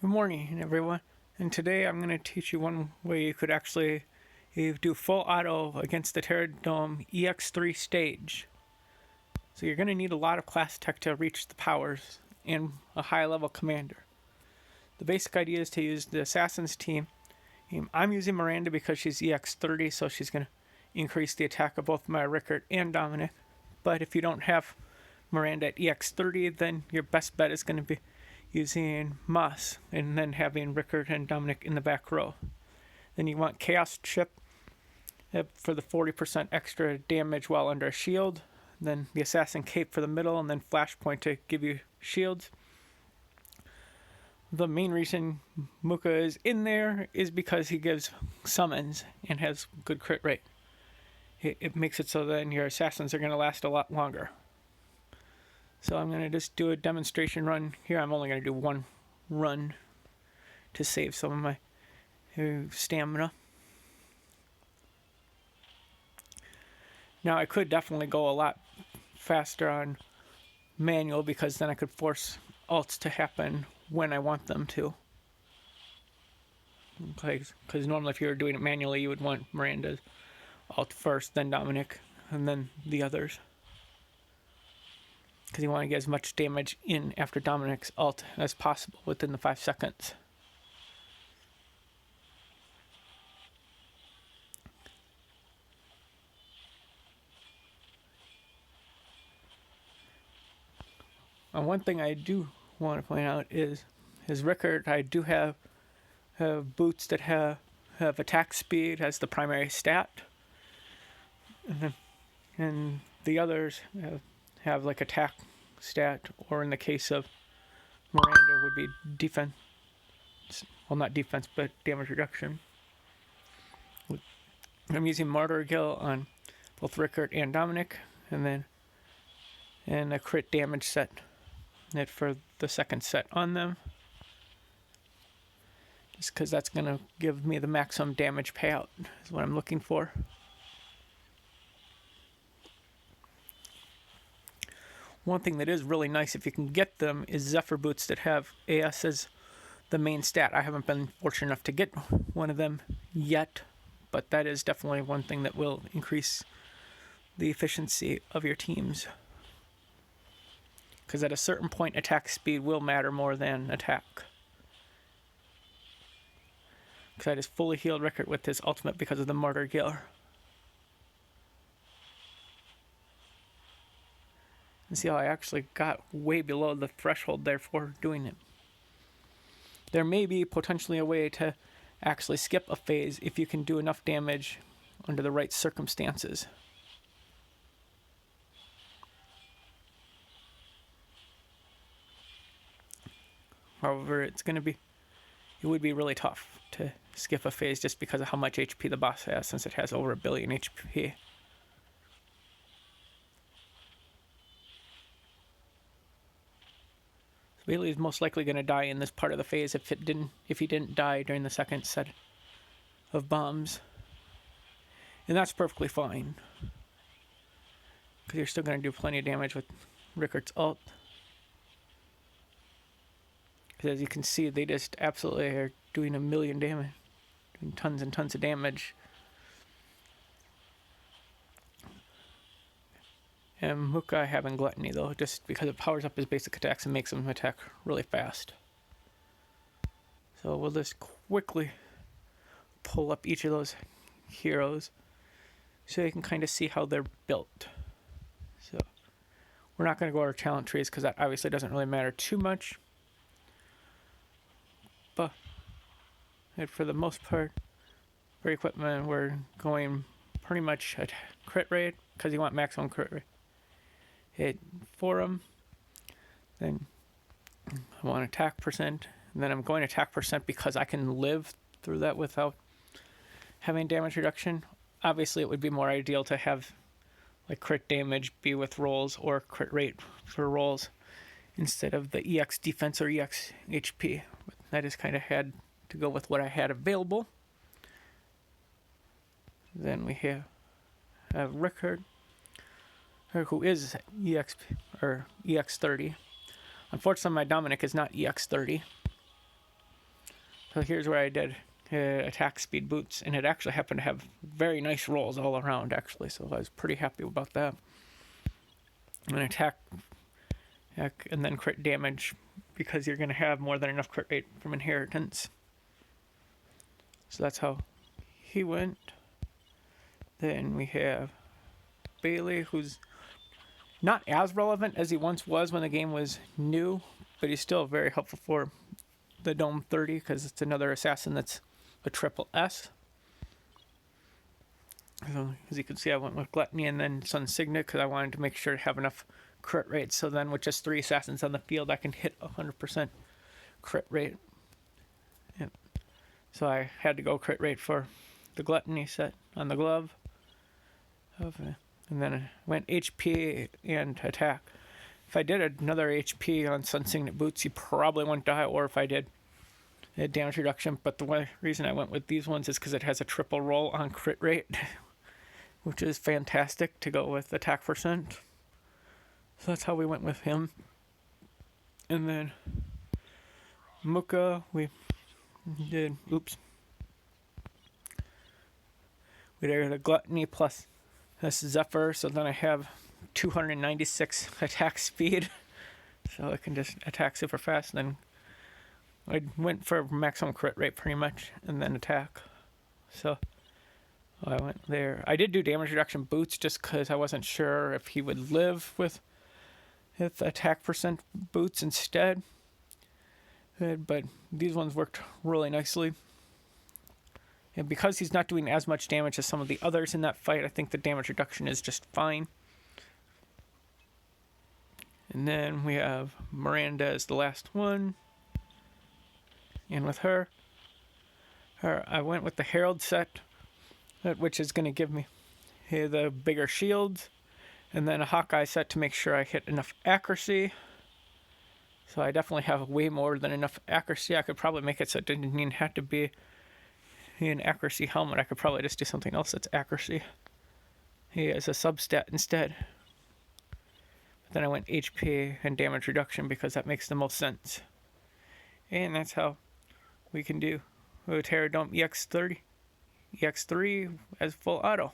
Good morning, everyone. And today I'm going to teach you one way you could actually do full auto against the Terra Ex3 stage. So you're going to need a lot of class tech to reach the powers and a high level commander. The basic idea is to use the Assassin's team. I'm using Miranda because she's EX30, so she's going to increase the attack of both my Rickard and Dominic. But if you don't have Miranda at EX30, then your best bet is going to be using Moss and then having Rickard and Dominic in the back row. Then you want Chaos Chip for the 40% extra damage while under a shield. Then the Assassin Cape for the middle, and then Flashpoint to give you shields. The main reason Muka is in there is because he gives summons and has good crit rate. It makes it so then your assassins are going to last a lot longer. So I'm going to just do a demonstration run here. I'm only going to do one run to save some of my stamina. Now I could definitely go a lot faster on manual because then I could force ults to happen when I want them to. Because normally if you were doing it manually, you would want Miranda's ult first, then Dominic, and then the others. Because you want to get as much damage in after Dominic's ult as possible within the 5 seconds. And one thing I do want to point out is his Rickard. I do have boots that have attack speed as the primary stat, and the others have like attack stat, or in the case of Miranda would be defense. Well, not defense, but damage reduction. I'm using Martyr Gill on both Rickard and Dominic, and a crit damage set for the second set on them. Just because that's going to give me the maximum damage payout is what I'm looking for. One thing that is really nice if you can get them is Zephyr boots that have AS as the main stat. I haven't been fortunate enough to get one of them yet, but that is definitely one thing that will increase the efficiency of your teams. Because at a certain point, attack speed will matter more than attack. Because I just fully healed Rickard with his ultimate because of the Martyr Gill. And see how I actually got way below the threshold there for doing it. There may be potentially a way to actually skip a phase if you can do enough damage under the right circumstances. However, it would be really tough to skip a phase just because of how much HP the boss has, since it has over 1 billion HP. So Bailey is most likely going to die in this part of the phase if he didn't die during the second set of bombs. And that's perfectly fine, because you're still going to do plenty of damage with Rickard's ult. Because as you can see, they just absolutely are doing 1 million damage, doing tons and tons of damage. And Muka having Gluttony though, just because it powers up his basic attacks and makes him attack really fast. So we'll just quickly pull up each of those heroes so you can kind of see how they're built. So we're not going to go over talent trees because that obviously doesn't really matter too much. But for the most part, for equipment, we're going pretty much at crit rate because you want maximum crit rate. Hit for them. Then I want attack percent. And then I'm going attack percent because I can live through that without having damage reduction. Obviously, it would be more ideal to have like crit damage be with rolls or crit rate for rolls instead of the EX defense or EX HP. I just kind of had to go with what I had available. Then we have Rickard, who is EX30. Unfortunately, my Dominic is not EX30. So here's where I did attack speed boots, and it actually happened to have very nice rolls all around, actually, so I was pretty happy about that. And attack, and then crit damage, because you're going to have more than enough crit rate from inheritance. So that's how he went. Then we have Bailey, who's not as relevant as he once was when the game was new, but he's still very helpful for the Dome 30 because it's another assassin that's a triple S. So, as you can see, I went with Gluttony and then Sun Signet because I wanted to make sure to have enough crit rate. So then with just 3 assassins on the field, I can hit 100% crit rate. Yep. So I had to go crit rate for the Gluttony set on the glove. And then I went HP and attack. If I did another HP on Sun Signet boots, you probably wouldn't die, or if I did a damage reduction. But the reason I went with these ones is because it has a triple roll on crit rate, which is fantastic to go with attack percent. So that's how we went with him. And then Muka, we did a Gluttony plus this Zephyr, so then I have 296 attack speed, so I can just attack super fast. And then I went for maximum crit rate pretty much, and then attack. So I went there. I did do damage reduction boots just because I wasn't sure if he would live with attack percent boots instead. But these ones worked really nicely. And because he's not doing as much damage as some of the others in that fight, I think the damage reduction is just fine. And then we have Miranda as the last one. And with her I went with the Herald set, which is going to give me the bigger shields. And then a Hawkeye set to make sure I hit enough accuracy. So I definitely have way more than enough accuracy. I could probably make it so it didn't even have to be an accuracy helmet. I could probably just do something else that's accuracy. He has a substat instead. But then I went HP and damage reduction because that makes the most sense. And that's how we can do Terra Dome EX3 as full auto.